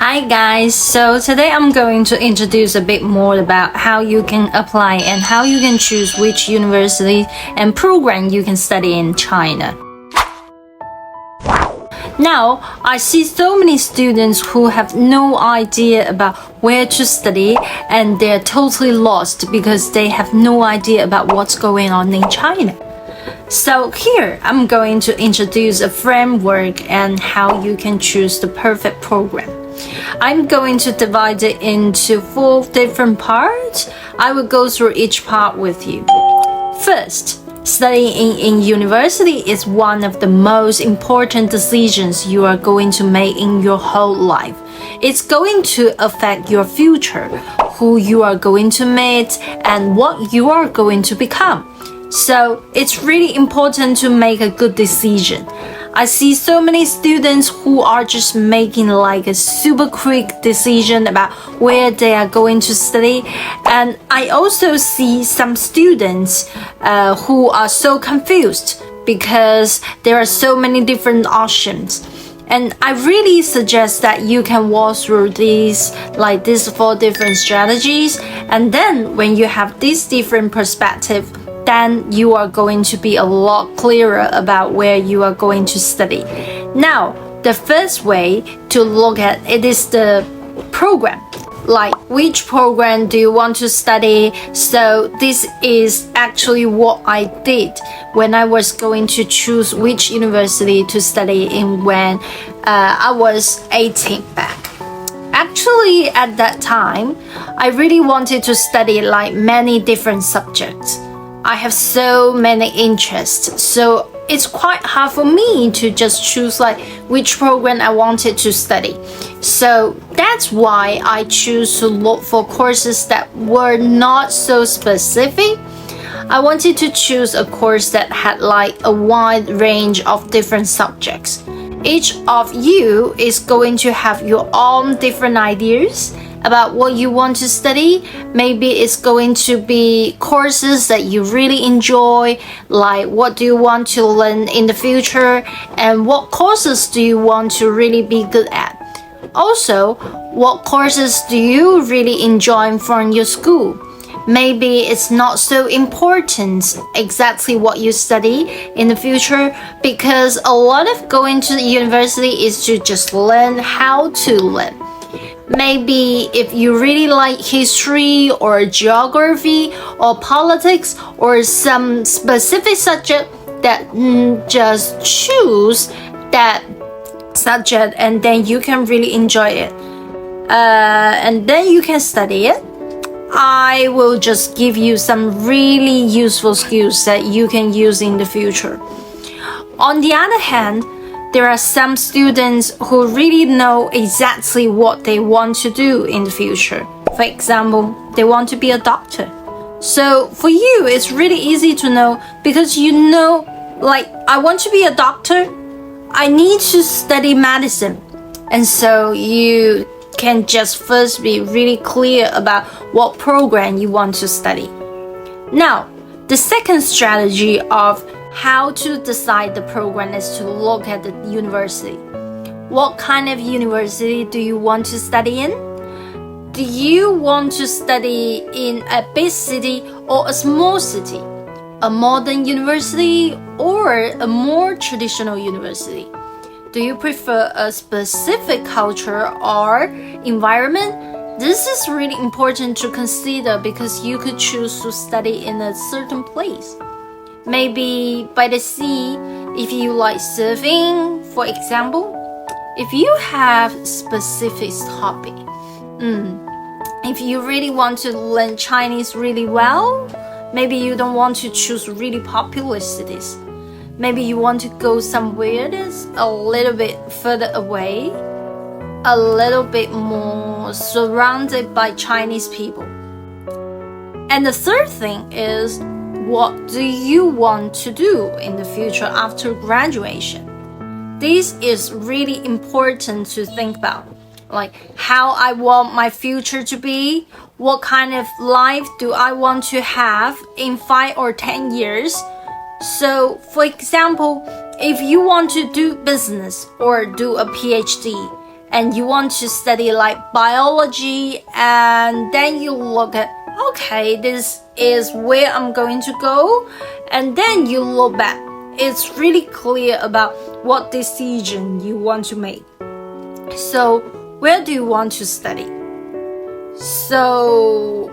Hi guys, so today I'm going to introduce a bit more about how you can apply and how you can choose which university and program you can study in China. Now, I see so many students who have no idea about where to study and they're totally lost because they have no idea about what's going on in China. So here, I'm going to introduce a framework and how you can choose the perfect program. I'm going to divide it into 4 different parts. I will go through each part with you. First, studying in university is one of the most important decisions you are going to make in your whole life. It's going to affect your future, who you are going to meet, and what you are going to become. So it's really important to make a good decision. I see so many students who are just making like a super quick decision about where they are going to study. And I also see some students who are so confused because there are so many different options. And I really suggest that you can walk through these 4 different strategies. And then when you have this different perspective, then you are going to be a lot clearer about where you are going to study. Now, the first way to look at it is the program. Like, which program do you want to study? So this is actually what I did when I was going to choose which university to study in when I was 18 back. Actually, at that time, I really wanted to study many different subjects. I have so many interests, so it's quite hard for me to just choose which program I wanted to study. So that's why I choose to look for courses that were not so specific. I wanted to choose a course that had a wide range of different subjects. Each of you is going to have your own different ideas about what you want to study. Maybe it's going to be courses that you really enjoy, like what do you want to learn in the future, and what courses do you want to really be good at. Also, what courses do you really enjoy from your school? Maybe it's not so important exactly what you study in the future, because a lot of going to the university is to just learn how to learn. Maybe if you really like history or geography or politics or some specific subject, that just choose that subject and then you can really enjoy it. And then you can study it. I will just give you some really useful skills that you can use in the future. On the other hand, there are some students who really know exactly what they want to do in the future. For example, they want to be a doctor. So for you, it's really easy to know because you know, I want to be a doctor, I need to study medicine. And so you can just first be really clear about what program you want to study. Now, the second strategy of how to decide the program is to look at the university. What kind of university do you want to study in? Do you want to study in a big city or a small city? A modern university or a more traditional university? Do you prefer a specific culture or environment? This is really important to consider because you could choose to study in a certain place. Maybe by the sea, if you like surfing, for example. If you have specific hobby, if you really want to learn Chinese really well, maybe you don't want to choose really popular cities. Maybe you want to go somewhere that's a little bit further away, a little bit more surrounded by Chinese people. And the third thing is, what do you want to do in the future after graduation? This is really important to think about. How I want my future to be, what kind of life do I want to have in 5 or 10 years. So, for example, if you want to do business or do a PhD, and you want to study like biology, and then you look at, okay, this is where I'm going to go, and then you look back. It's really clear about what decision you want to make. So where do you want to study? So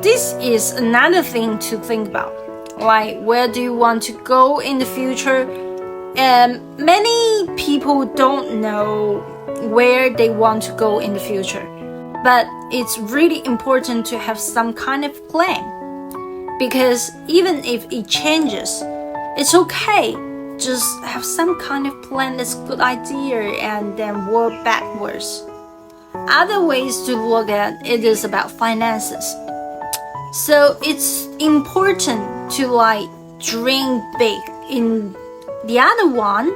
this is another thing to think about, like where do you want to go in the future? And many people don't know where they want to go in the future, but it's really important to have some kind of plan, because even if it changes, it's okay. Just have some kind of plan that's a good idea and then work backwards. Other ways to look at it is about finances. So it's important to like dream big in the other one,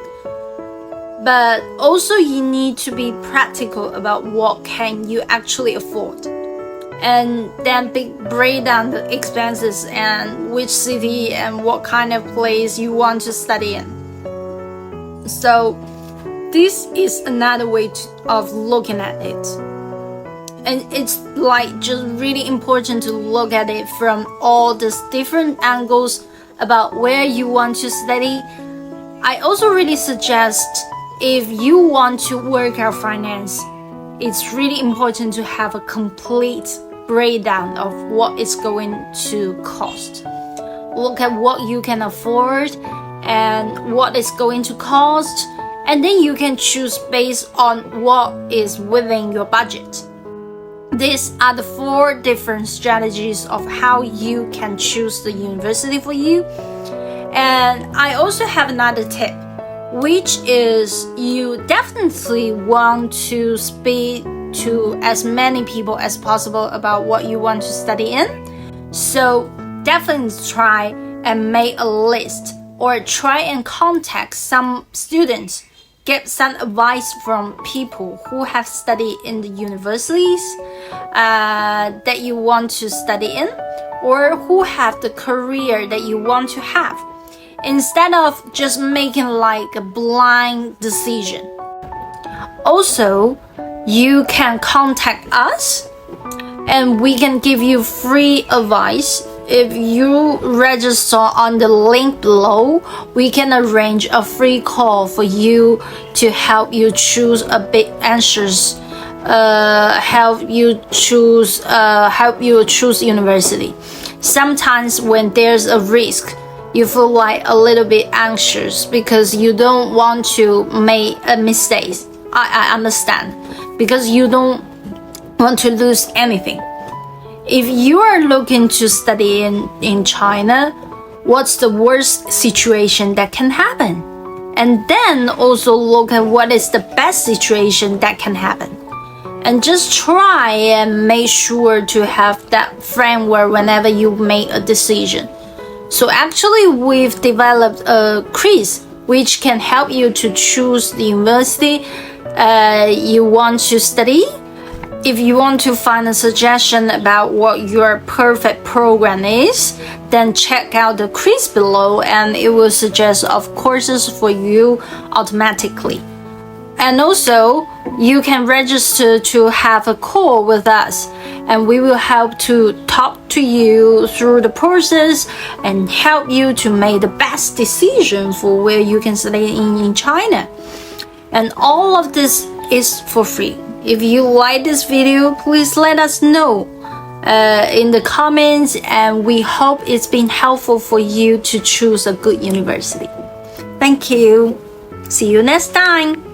but also you need to be practical about what can you actually afford, and then break down the expenses and which city and what kind of place you want to study in. So this is another way of looking at it, and it's like just really important to look at it from all these different angles about where you want to study. I also really suggest, if you want to work out finance, it's really important to have a complete breakdown of what it's going to cost. Look at what you can afford and what it's going to cost, and then you can choose based on what is within your budget. These are the 4 different strategies of how you can choose the university for you. And I also have another tip, which is you definitely want to speak to as many people as possible about what you want to study in. So definitely try and make a list, or try and contact some students, get some advice from people who have studied in the universities that you want to study in, or who have the career that you want to have, instead of just making like a blind decision. Also, you can contact us and we can give you free advice. If you register on the link below, we can arrange a free call for you to help you choose a bit answers, help you choose university. Sometimes when there's a risk, you feel like a little bit anxious because you don't want to make a mistake. I understand, because you don't want to lose anything. If you are looking to study in China, what's the worst situation that can happen? And then also look at what is the best situation that can happen. And just try and make sure to have that framework whenever you make a decision. So actually we've developed a quiz which can help you to choose the university you want to study. If you want to find a suggestion about what your perfect program is, then check out the quiz below and it will suggest of courses for you automatically. And also, you can register to have a call with us, and we will help to talk to you through the process and help you to make the best decision for where you can study in China. And all of this is for free. If you like this video, please let us know in the comments, and we hope it's been helpful for you to choose a good university. Thank you. See you next time.